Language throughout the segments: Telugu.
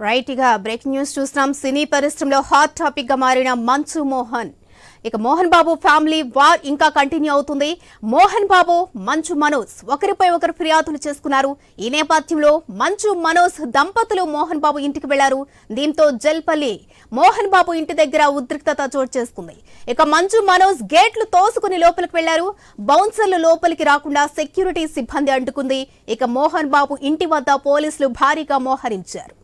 రైట్ ఇక బ్రేకింగ్ న్యూస్ చూస్తున్నాం. సినీ పరిశ్రమలో హాట్ టాపిక్ గా మారిన మంచు మోహన్. ఇక మోహన్ బాబు ఫ్యామిలీ వార్ ఇంకా కంటిన్యూ అవుతుంది. మోహన్ బాబు, మంచు మనోజ్ ఒకరిపై ఒకరు ఫిర్యాదులు చేసుకున్నారు. ఈ నేపథ్యంలో మంచు మనోజ్ దంపతులు మోహన్ బాబు ఇంటికి వెళ్లారు. దీంతో జల్పల్లి మోహన్ బాబు ఇంటి దగ్గర ఉద్రిక్తత చోటు చేసుకుంది. ఇక మంచు మనోజ్ గేట్లు తోసుకుని లోపలికి వెళ్లారు. బౌన్సర్లు లోపలికి రాకుండా సెక్యూరిటీ సిబ్బంది అడ్డుకుంది. ఇక మోహన్ బాబు ఇంటి వద్ద పోలీసులు భారీగా మోహరించారు.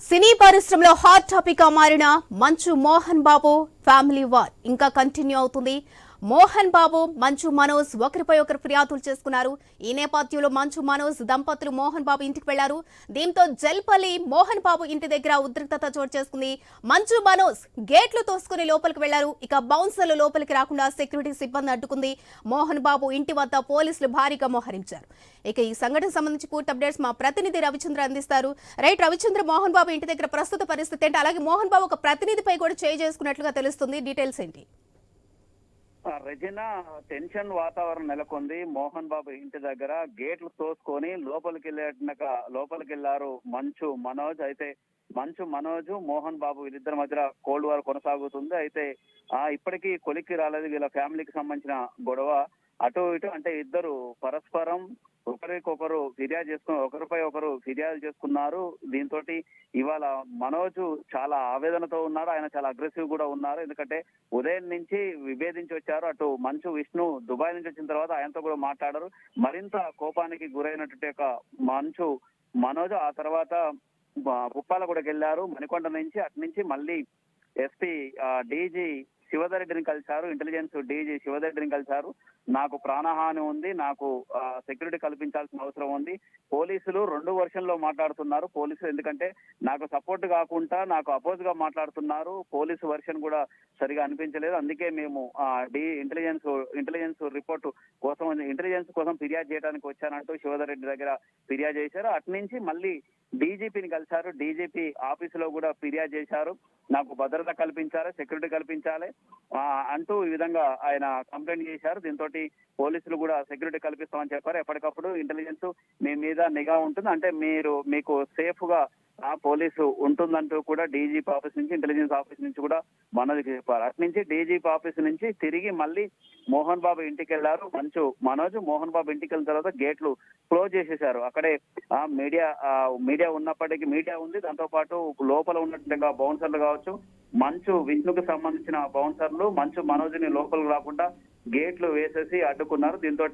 సినీ పరిశ్రమలో హాట్ టాపిక్ గా మారిన మంచు మోహన్ బాబు ఫ్యామిలీ వార్ ఇంకా కంటిన్యూ అవుతుంది. మోహన్ బాబు, మంచు మనోజ్ ఒకరిపై ఒకరు ఫిర్యాదులు చేసుకున్నారు. ఈ నేపథ్యంలో మంచు మనోజ్ దంపతులు మోహన్ బాబు ఇంటికి వెళ్లారు. దీంతో జల్పల్లి మోహన్ బాబు ఇంటి దగ్గర ఉద్రిక్తత చోటు చేసుకుంది. మంచు మనోజ్ గేట్లు తోసుకుని లోపలికి వెళ్లారు. ఇక బౌన్సర్లు లోపలికి రాకుండా సెక్యూరిటీ సిబ్బంది అడ్డుకుంది. మోహన్ బాబు ఇంటి వద్ద పోలీసులు భారీగా మోహరించారు. ఇక ఈ సంఘటన సంబంధించి పూర్తి అప్డేట్స్ మా ప్రతినిధి రవిచంద్ర అందిస్తారు. రైట్ రవిచంద్ర, మోహన్ బాబు ఇంటి దగ్గర ప్రస్తుత పరిస్థితి ఏంటి? అలాగే మోహన్ బాబు ఒక ప్రతినిధిపై కూడా చేయి చేసుకున్నట్లుగా తెలుస్తుంది. డీటెయిల్స్ ఏంటి? రెజినా, టెన్షన్ వాతావరణం నెలకొంది. మోహన్ బాబు ఇంటి దగ్గర గేట్లు తోసుకొని లోపలికి వెళ్లారు మంచు మనోజ్. అయితే మంచు మనోజ్, మోహన్ బాబు వీరిద్దరి మధ్య కోల్డ్ వార్ కొనసాగుతుంది. అయితే ఇప్పటికీ కొలిక్కి రాలేదు వీళ్ళ ఫ్యామిలీకి సంబంధించిన గొడవ. అటు ఇటు అంటే ఇద్దరు పరస్పరం ఒకరికొకరు ఒకరిపై ఒకరు ఫిర్యాదు చేసుకున్నారు. దీంతో ఇవాళ మనోజ్ చాలా ఆవేదనతో ఉన్నాడు. ఆయన చాలా అగ్రెసివ్ కూడా ఉన్నారు. ఎందుకంటే ఉదయం నుంచి విభేదించి వచ్చారు. అటు మంచు విష్ణు దుబాయ్ నుంచి వచ్చిన తర్వాత ఆయనతో కూడా మాట్లాడారు. మరింత కోపానికి గురైనటువంటి ఒక మంచు మనోజ్ ఆ తర్వాత ఉప్పాలగూడకి వెళ్లారు. మణికొండ నుంచి అటు నుంచి మళ్ళీ ఎస్పీ డీజీ శివధర్ రెడ్డిని కలిశారు. ఇంటెలిజెన్స్ డీజీ శివధర్ రెడ్డిని కలిశారు. నాకు ప్రాణహాని ఉంది, నాకు సెక్యూరిటీ కల్పించాల్సిన అవసరం ఉంది. పోలీసులు రెండు వర్షన్లో మాట్లాడుతున్నారు. పోలీసులు ఎందుకంటే నాకు సపోర్ట్ కాకుండా నాకు అపోజ్ గా మాట్లాడుతున్నారు. పోలీసు వర్షన్ కూడా సరిగా అనిపించలేదు. అందుకే మేము ఇంటెలిజెన్స్ రిపోర్ట్ కోసం ఫిర్యాదు చేయడానికి వచ్చానంటూ శివధర్ రెడ్డి దగ్గర ఫిర్యాదు చేశారు. అటు నుంచి మళ్ళీ డీజీపీని కలిశారు. డీజీపీ ఆఫీసులో కూడా ఫిర్యాదు చేశారు. నాకు భద్రత కల్పించాలి, సెక్యూరిటీ కల్పించాలి అంటూ ఈ విధంగా ఆయన కంప్లైంట్ చేశారు. దీంతో పోలీసులు కూడా సెక్యూరిటీ కల్పిస్తామని చెప్పారు. ఎప్పటికప్పుడు ఇంటెలిజెన్స్ మీ మీద నిఘా ఉంటుంది, అంటే మీకు సేఫ్ గా పోలీసు ఉంటుందంటూ కూడా డీజీపీ ఆఫీస్ నుంచి, ఇంటెలిజెన్స్ ఆఫీస్ నుంచి కూడా మనోజ్కి చెప్పారు. అటు నుంచి డీజీపీ ఆఫీస్ నుంచి తిరిగి మళ్ళీ మోహన్ బాబు ఇంటికి వెళ్లారు మంచు మనోజ్. మోహన్ బాబు ఇంటికి వెళ్ళిన తర్వాత గేట్లు క్లోజ్ చేసేశారు. అక్కడే మీడియా ఉన్నప్పటికీ మీడియా ఉంది. దాంతో పాటు లోపల ఉన్నట్టుగా బౌన్సర్లు కావచ్చు, మంచు విష్ణుకు సంబంధించిన బౌన్సర్లు మంచు మనోజ్ ని లోపలికి రాకుండా గేట్లు వేసేసి అడ్డుకున్నారు. దీంతో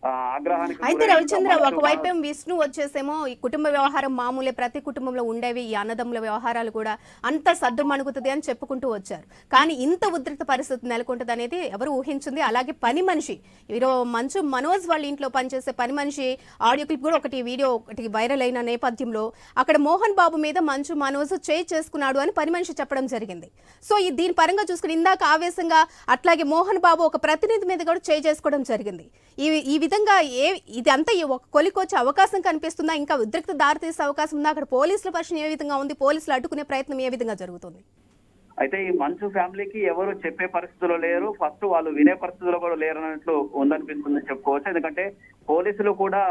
ఆగ్రహానికి అయితే రవిచంద్ర, ఒకవైపు విష్ణు వచ్చేసేమో ఈ కుటుంబ వ్యవహారం మామూలే, ప్రతి కుటుంబంలో ఉండేవి ఈ అన్నదమ్ముల వ్యవహారాలు కూడా అంత సద్దు మణుగుతుంది అని చెప్పుకుంటూ వచ్చారు. కానీ ఇంత ఉద్రిక్త పరిస్థితి నెలకొంటుంది అనేది ఎవరు ఊహించింది? అలాగే పని మనిషి మంచు మనోజ్ వాళ్ళ ఇంట్లో పనిచేసే పని మనిషి ఆడియో క్లిప్ కూడా వీడియో వైరల్ అయిన నేపథ్యంలో అక్కడ మోహన్ బాబు మీద మంచు మనోజ్ చేయి చేసుకున్నాడు అని పని మనిషి చెప్పడం జరిగింది. సో దీని పరంగా చూసుకుని ఇందాక ఆవేశంగా అట్లాగే మోహన్ బాబు ఒక ప్రతినిధి మీద కూడా చేయి చేసుకోవడం జరిగింది. ఈ విధంగా ఇది అంతా ఒక కొలికొచ్చే అవకాశం కనిపిస్తుందా? ఇంకా ఉద్రిక్త దారితీసే అవకాశం ఉందా? అక్కడ పోలీసుల పరిస్థితి ఏ విధంగా ఉంది? పోలీసులు అడ్డుకునే ప్రయత్నం ఏ విధంగా జరుగుతుంది? అయితే ఈ మంచు ఫ్యామిలీకి ఎవరు చెప్పే పరిస్థితుల్లో లేరు, ఫస్ట్ వాళ్ళు వినే పరిస్థితుల్లో కూడా లేరన్నట్లు ఉందనిపిస్తుంది చెప్పుకోవచ్చు. ఎందుకంటే పోలీసులు కూడా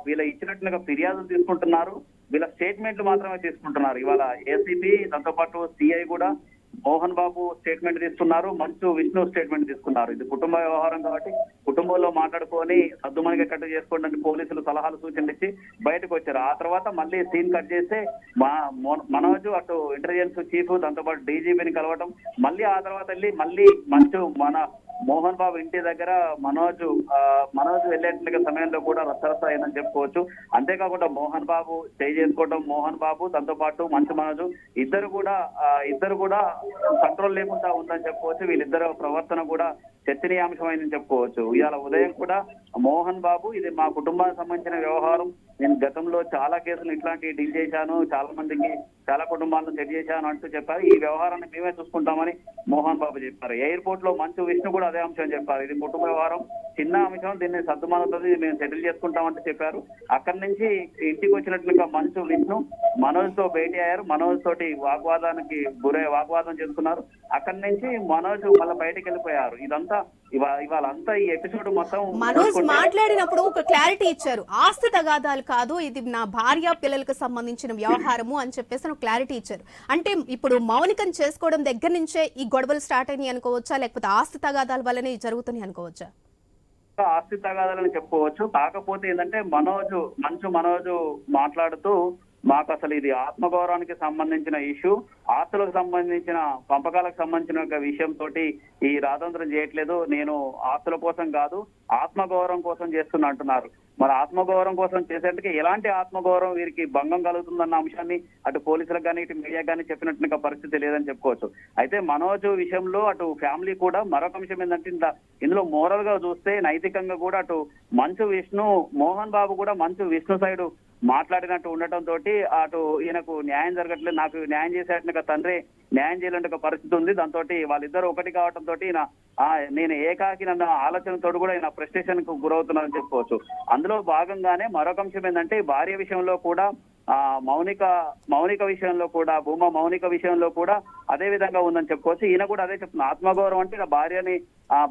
వీళ్ళ ఇచ్చినట్లుగా ఫిర్యాదులు తీసుకుంటున్నారు, వీళ్ళ స్టేట్మెంట్లు మాత్రమే తీసుకుంటున్నారు. ఇవాళ ఏసీపీ దాంతో పాటు సిఐ కూడా మోహన్ బాబు స్టేట్మెంట్ తీసుకున్నారు, మంచు విష్ణు స్టేట్మెంట్ తీసుకున్నారు. ఇది కుటుంబ వ్యవహారం కాబట్టి కుటుంబంలో మాట్లాడుకొని సద్దుమణిగేటట్టు చేసుకోవడానికి పోలీసులు సలహాలు సూచనలు ఇచ్చి బయటకు వచ్చారు. ఆ తర్వాత మళ్ళీ సీన్ కట్ చేస్తే మనోజ్ అటు ఇంటెలిజెన్స్ చీఫ్ దాంతో పాటు డీజీపీని కలవటం, మళ్ళీ ఆ తర్వాత వెళ్ళి మళ్ళీ మంచు మోహన్ బాబు ఇంటి దగ్గర మనోజ్ వెళ్ళేట్లుగా సమయంలో కూడా రసరస అయిందని చెప్పుకోవచ్చు. అంతేకాకుండా మోహన్ బాబు చేసుకోవడం, మోహన్ బాబు దాంతో పాటు మంచు మనోజ్ ఇద్దరు కూడా కంట్రోల్ లేకుండా ఉందని చెప్పుకోవచ్చు. వీళ్ళిద్దరు ప్రవర్తన కూడా చర్చనీయాంశమైందని చెప్పుకోవచ్చు. ఇవాళ ఉదయం కూడా మోహన్ బాబు ఇది మా కుటుంబానికి సంబంధించిన వ్యవహారం, నేను గతంలో చాలా కేసులు ఇట్లాంటి డీల్ చేశాను, చాలా మందికి చాలా కుటుంబాలను సెట్ చేశాను అంటూ చెప్పారు. ఈ వ్యవహారాన్ని మేమే చూసుకుంటామని మోహన్ బాబు చెప్పారు. ఎయిర్పోర్ట్ లో మంచు విష్ణు కూడా అదే అంశం చెప్పారు. ఇది కుటుంబ వ్యవహారం, చిన్న అంశం, దీన్ని సర్దుమనుతుంది, మేము సెటిల్ చేసుకుంటామంటూ చెప్పారు. అక్కడి నుంచి ఇంటికి వచ్చినట్లుగా మంచు విష్ణు మనోజ్ తో భేటీ అయ్యారు. మనోజ్ తోటి వాగ్వాదం చేసుకున్నారు. అక్కడి నుంచి మనోజ్ మళ్ళీ బయటకు వెళ్ళిపోయారు. ఇదంతా ఇవాళ అంతా ఈ ఎపిసోడ్ మొత్తం మనోజ్ మాట్లాడినప్పుడు ఒక క్లారిటీ ఇచ్చారు. ఆస్తి తగాదాలు కాదు, ఇది నా భార్య పిల్లలకు సంబంధించిన వ్యవహారము అని చెప్పేసి ఒక క్లారిటీ ఇచ్చారు. అంటే ఇప్పుడు మౌనికను చేసుకోవడం దగ్గర నుంచే ఈ గొడవలు స్టార్ట్ అయినాయి అనుకోవచ్చా, లేకపోతే ఆస్తి తగాదాల వల్లనే జరుగుతున్నాయి అనుకోవచ్చా? ఆస్తి తగాదాలని చెప్పుకోవచ్చు. కాకపోతే ఏంటంటే మంచు మనోజ్ మాట్లాడుతూ మాకు అసలు ఇది ఆత్మగౌరవానికి సంబంధించిన ఇష్యూ, ఆస్తులకు సంబంధించిన పంపకాలకు సంబంధించిన ఒక విషయంతో ఈ రాతంత్రం చేయట్లేదు, నేను ఆస్తుల కోసం కాదు ఆత్మగౌరవం కోసం చేస్తున్నా అంటున్నారు. మరి ఆత్మగౌరవం కోసం చేసేందుకు ఎలాంటి ఆత్మగౌరవం వీరికి భంగం కలుగుతుందన్న అంశాన్ని అటు పోలీసులకు కానీ ఇటు మీడియా కానీ చెప్పినట్టుగా పరిస్థితి లేదని చెప్పుకోవచ్చు. అయితే మనోజ్ విషయంలో అటు ఫ్యామిలీ కూడా మరొక అంశం ఏంటంటే ఇందులో మోరల్ గా చూస్తే నైతికంగా కూడా అటు మంచు విష్ణు మోహన్ బాబు కూడా మంచు విష్ణు సైడ్ మాట్లాడినట్టు ఉండటం తోటి అటు ఈయనకు న్యాయం జరగట్లేదు, నాకు న్యాయం చేసేట్టుగా తండ్రి న్యాయం చేయలేని ఒక పరిస్థితి ఉంది. దాంతో వాళ్ళిద్దరు ఒకటి కావటం తోటి నేను ఏకాకి నన్న ఆలోచనతో కూడా ఈయన ఫ్రస్ట్రేషన్ కు గురవుతున్నానని చెప్పుకోవచ్చు. అందులో భాగంగానే మరొక అంశం ఏంటంటే భార్య విషయంలో కూడా మౌనిక విషయంలో కూడా మౌనిక విషయంలో కూడా అదే విధంగా ఉందని చెప్పుకోవచ్చు. ఈయన కూడా అదే చెప్తున్నా, ఆత్మగౌరవం అంటే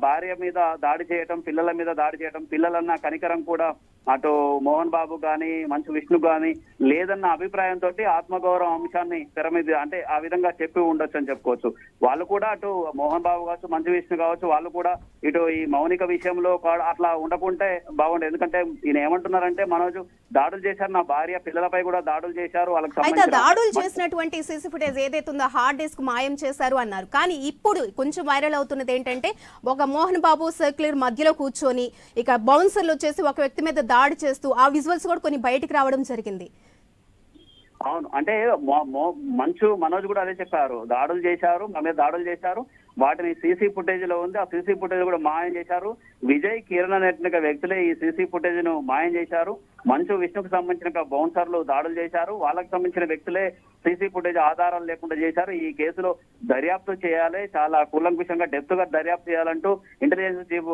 భార్య మీద దాడి చేయటం, పిల్లల మీద దాడి చేయటం, పిల్లలన్న కనికరం కూడా అటు మోహన్ బాబు గాని మంచు విష్ణు గాని లేదన్న అభిప్రాయంతో ఆత్మగౌరవం అంశాన్ని తెర మీద అంటే ఆ విధంగా చెప్పి ఉండొచ్చు అని చెప్పుకోవచ్చు. వాళ్ళు కూడా అటు మోహన్ బాబు కావచ్చు, మంచు విష్ణు కావచ్చు, వాళ్ళు కూడా ఇటు ఈ మౌనిక విషయంలో అట్లా ఉండకుంటే బాగుండేది. ఎందుకంటే ఈయన ఏమంటున్నారంటే మనోజ్ దాడులు చేశారు, నా భార్య పిల్లలపై కూడా దాడులు చేశారు, వాళ్ళకి దాడులు చేసినటువంటి సీసీ ఫుటేజ్ ఏదైతే ఉందో హార్డ్ డిస్క్ మాయం చేశారు అన్నారు. కానీ ఇప్పుడు కొంచెం వైరల్ అవుతున్నది ఏంటంటే ఒక మోహన్ బాబు సర్క్యులర్ మధ్యలో కూర్చొని ఇక బౌన్సర్లు వచ్చేసి ఒక వ్యక్తి మీద దాడి చేస్తూ ఆ విజువల్స్ కూడా కొన్ని బయటికి రావడం జరిగింది. అవును, అంటే మంచు మనోజ్ కూడా అదే చెప్పారు, దాడులు చేశారు, మా మీద దాడులు చేశారు, వాటిని సీసీ ఫుటేజ్ లో ఉంది, ఆ సీసీ ఫుటేజ్ కూడా మాయం చేశారు. విజయ్ కిరణ్ అనేటువంటి వ్యక్తులే ఈ సీసీ ఫుటేజ్ ను మాయం చేశారు. మంచు విష్ణుకు సంబంధించిన బౌన్సర్లు దాడులు చేశారు, వాళ్ళకి సంబంధించిన వ్యక్తులే సీసీ ఫుటేజ్ ఆధారాలు లేకుండా చేశారు. ఈ కేసులో దర్యాప్తు చేయాలి, చాలా కూలంకుషంగా డెప్త్ గా దర్యాప్తు చేయాలంటూ ఇంటెలిజెన్స్ చీఫ్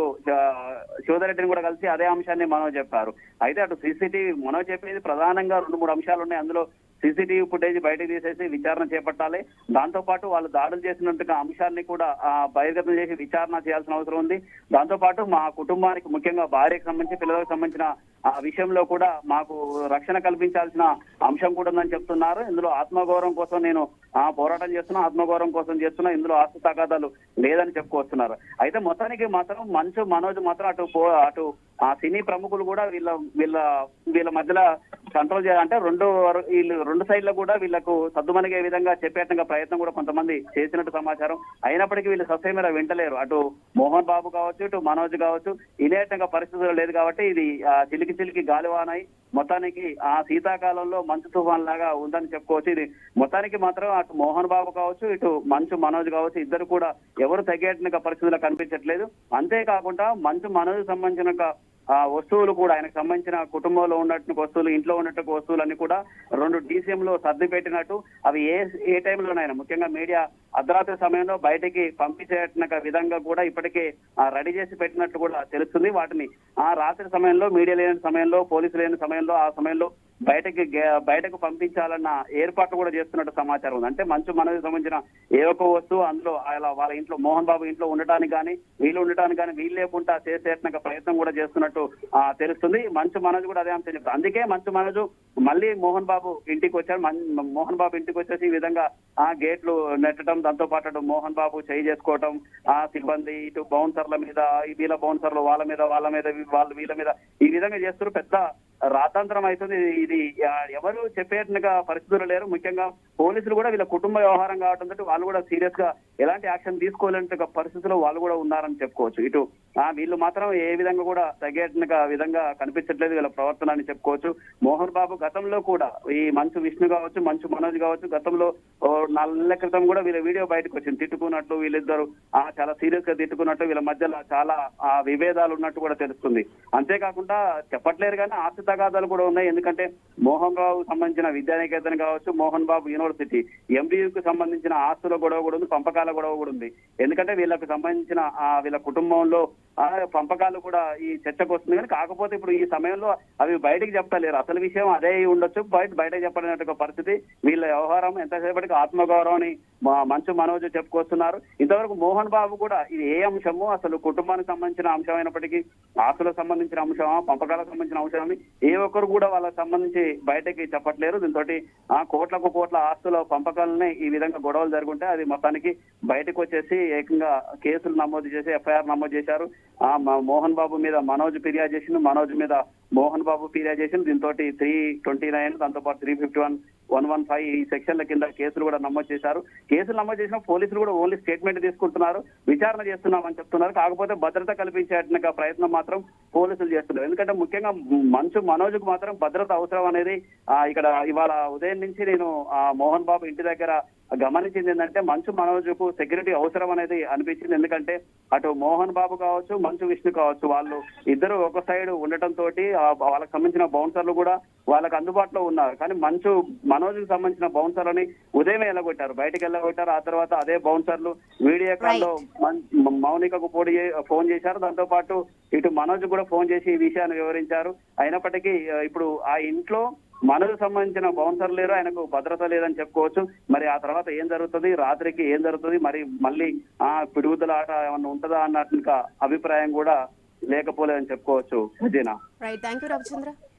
శివధరెడ్డిని కూడా కలిసి అదే అంశాన్ని మనోజ్ చెప్పారు. అయితే అటు సీసీటీవీ మనోజ్ చెప్పేది ప్రధానంగా 2-3 అంశాలు ఉన్నాయి. అందులో సీసీటీవీ ఫుటేజ్ బయటకు తీసేసి విచారణ చేపట్టాలి, దాంతో పాటు వాళ్ళు దాడులు చేసినట్టుగా అంశాన్ని కూడా బహిర్గతం చేసి విచారణ చేయాల్సిన అవసరం ఉంది. దాంతో పాటు మా కుటుంబానికి ముఖ్యంగా భార్యకు సంబంధించి పిల్లలకు సంబంధించిన ఆ విషయంలో కూడా మాకు రక్షణ కల్పించాల్సిన అంశం కూడా ఉందని చెప్తున్నారు. ఇందులో ఆత్మగౌరవం కోసం నేను పోరాటం చేస్తున్నా, ఆత్మగౌరవం కోసం చేస్తున్నా, ఇందులో ఆస్తి తగాదాలు లేదని చెప్పుకొస్తున్నారు. అయితే మొత్తానికి మాత్రం మంచు మనోజ్ మాత్రం అటు ఆ సినీ ప్రముఖులు కూడా వీళ్ళ మధ్యలో కంట్రోల్ చేయాలంటే రెండు సైడ్లో కూడా వీళ్ళకు సద్దుమణిగే విధంగా చెప్పేట్టుగా ప్రయత్నం కూడా కొంతమంది చేసినట్టు సమాచారం. అయినప్పటికీ వీళ్ళు ససేమిరా వింటలేరు. అటు మోహన్ బాబు కావచ్చు, ఇటు మనోజ్ కావచ్చు, ఇనేటంగా పరిస్థితులు లేదు కాబట్టి ఇది చిలికి గాలివానై మొత్తానికి ఆ శీతాకాలంలో మంచు తుఫాన్ లాగా ఉందని చెప్పుకోవచ్చు. ఇది మొత్తానికి మాత్రం అటు మోహన్ బాబు కావచ్చు, ఇటు మంచు మనోజ్ కావచ్చు, ఇద్దరు కూడా ఎవరు తగ్గేట్టుగా పరిస్థితులు కనిపించట్లేదు. అంతేకాకుండా మంచు మనోజ్ సంబంధించిన వస్తువులు కూడా ఆయనకు సంబంధించిన కుటుంబంలో ఉన్నట్టు వస్తువులు, ఇంట్లో ఉన్నట్టు వస్తువులన్నీ కూడా 2 DCM లో సర్ది పెట్టినట్టు, అవి ఏ టైంలోనైనా ముఖ్యంగా మీడియా అర్ధరాత్రి సమయంలో బయటికి పంపించేట విధంగా కూడా ఇప్పటికే రెడీ చేసి పెట్టినట్టు కూడా తెలుస్తుంది. వాటిని ఆ రాత్రి సమయంలో మీడియా లేని సమయంలో, పోలీసు లేని సమయంలో, ఆ సమయంలో బయటకు పంపించాలన్న ఏర్పాట్లు కూడా చేస్తున్నట్టు సమాచారం ఉంది. అంటే మంచు మనోజ్ సంబంధించిన ఏ ఒక్క వస్తువు అందులో వాళ్ళ ఇంట్లో మోహన్ బాబు ఇంట్లో ఉండటానికి కానీ వీళ్ళు లేకుండా చేసేట ప్రయత్నం కూడా చేస్తున్నట్టు తెలుస్తుంది. మంచు మనోజ్ కూడా అదే అంశం చెప్తారు. అందుకే మంచు మనోజ్ మళ్ళీ మోహన్ బాబు ఇంటికి వచ్చారు. మోహన్ బాబు ఇంటికి వచ్చేసి ఈ విధంగా గేట్లు నెట్టడం, దాంతో పాటు మోహన్ బాబు చేయి చేసుకోవటం, ఆ సిబ్బంది ఇటు బౌన్సర్ల మీద, వీళ్ళ బౌన్సర్లు వాళ్ళ మీద వాళ్ళు వీళ్ళ మీద ఈ విధంగా చేస్తారు. పెద్ద రాతాంతరం అవుతుంది. ఇది ఎవరు చెప్పేట్టుగా పరిస్థితులు లేరు. ముఖ్యంగా పోలీసులు కూడా వీళ్ళ కుటుంబ వ్యవహారం కావడంతో వాళ్ళు కూడా సీరియస్ గా ఎలాంటి యాక్షన్ తీసుకోలేని పరిస్థితుల్లో వాళ్ళు కూడా ఉన్నారని చెప్పుకోవచ్చు. ఇటు వీళ్ళు మాత్రం ఏ విధంగా కూడా తగ్గేట్టుగా విధంగా కనిపించట్లేదు వీళ్ళ ప్రవర్తన అని చెప్పుకోవచ్చు. మోహన్ బాబు గతంలో కూడా ఈ మంచు విష్ణు కావచ్చు, మంచు మనోజ్ కావచ్చు, గతంలో 4 నెలల క్రితం కూడా వీళ్ళ వీడియో బయటకు వచ్చింది. తిట్టుకున్నట్లు వీళ్ళిద్దరు చాలా సీరియస్ గా తిట్టుకున్నట్టు, వీళ్ళ మధ్యలో చాలా విభేదాలు ఉన్నట్టు కూడా తెలుస్తుంది. అంతేకాకుండా చెప్పట్లేరు కానీ ఆస్తి తగాదాలు కూడా ఉన్నాయి. ఎందుకంటే మోహన్ బాబు సంబంధించిన విద్యానికేతన్ కావచ్చు, మోహన్ బాబు యూనివర్సిటీ ఎంబీయూకి సంబంధించిన ఆస్తుల గొడవ కూడా ఉంది, పంపకాల గొడవ కూడా ఉంది. ఎందుకంటే వీళ్ళకి సంబంధించిన వీళ్ళ కుటుంబంలో పంపకాలు కూడా ఈ చర్చకు వస్తుంది. కానీ కాకపోతే ఇప్పుడు ఈ సమయంలో అవి బయటకు చెప్తలేరు. అసలు విషయం అదే ఉండొచ్చు, బయటకు చెప్పలేనట్టు పరిస్థితి. వీళ్ళ వ్యవహారం ఎంతసేపటికి ఆత్మగౌరవాన్ని మంచు మనోజ్ చెప్పుకొస్తున్నారు. ఇంతవరకు మోహన్ బాబు కూడా ఇది ఏ అంశము, అసలు కుటుంబానికి సంబంధించిన అంశం అయినప్పటికీ ఆస్తులకు సంబంధించిన అంశమా, పంపకాలకు సంబంధించిన అంశమని ఏ ఒక్కరు కూడా వాళ్ళకి సంబంధించి బయటకి చెప్పట్లేరు. దీంతో కోట్ల ఆస్తుల పంపకాలనే ఈ విధంగా గొడవలు జరుగుంటే అది మొత్తానికి బయటకు వచ్చేసి ఏకంగా కేసులు నమోదు చేసి ఎఫ్ఐఆర్ నమోదు చేశారు. మోహన్ బాబు మీద మనోజ్ ఫిర్యాదు చేసింది, మనోజ్ మీద మోహన్ బాబు ఫిర్యాదు చేసింది. దీంతో 329 దాంతో పాటు 351, 115 ఈ సెక్షన్ల కింద కేసులు కూడా నమోదు చేశారు. కేసులు నమోదు చేసిన పోలీసులు కూడా ఓన్లీ స్టేట్మెంట్ తీసుకుంటున్నారు, విచారణ చేస్తున్నామని చెప్తున్నారు. కాకపోతే భద్రత కల్పించేట ప్రయత్నం మాత్రం పోలీసులు చేస్తున్నారు. ఎందుకంటే ముఖ్యంగా మంచు మనోజ్కు మాత్రం భద్రత అవసరం అనేది ఇక్కడ ఇవాళ ఉదయం నుంచి నేను మోహన్ బాబు ఇంటి దగ్గర గమనించింది ఏంటంటే మంచు మనోజ్కు సెక్యూరిటీ అవసరం అనేది అనిపించింది. ఎందుకంటే అటు మోహన్ బాబు కావచ్చు, మంచు విష్ణు కావచ్చు, వాళ్ళు ఇద్దరు ఒక సైడ్ ఉండటం తోటి వాళ్ళకి సంబంధించిన బౌన్సర్లు కూడా వాళ్ళకి అందుబాటులో ఉన్నారు. కానీ మంచు మనోజ్కి సంబంధించిన బౌన్సర్లని ఉదయమే వెళ్ళగొట్టారు, బయటకు వెళ్ళగొట్టారు. ఆ తర్వాత అదే బౌన్సర్లు వీడియో కాల్లో మౌనికకు ఫోన్ చేశారు. దాంతో పాటు ఇటు మనోజ్ కూడా ఫోన్ చేసి ఈ విషయాన్ని వివరించారు. అయినప్పటికీ ఇప్పుడు ఆ ఇంట్లో మనకు సంబంధించిన బౌన్సర్ లేరు, ఆయనకు భద్రత లేదని చెప్పుకోవచ్చు. మరి ఆ తర్వాత ఏం జరుగుతుంది, రాత్రికి ఏం జరుగుతుంది, మరి మళ్ళీ పిడుగుదల ఆట ఏమన్నా ఉంటుందా అన్నట్టు అభిప్రాయం కూడా లేకపోలేదని చెప్పుకోవచ్చు. Right, thank you Ravichandra.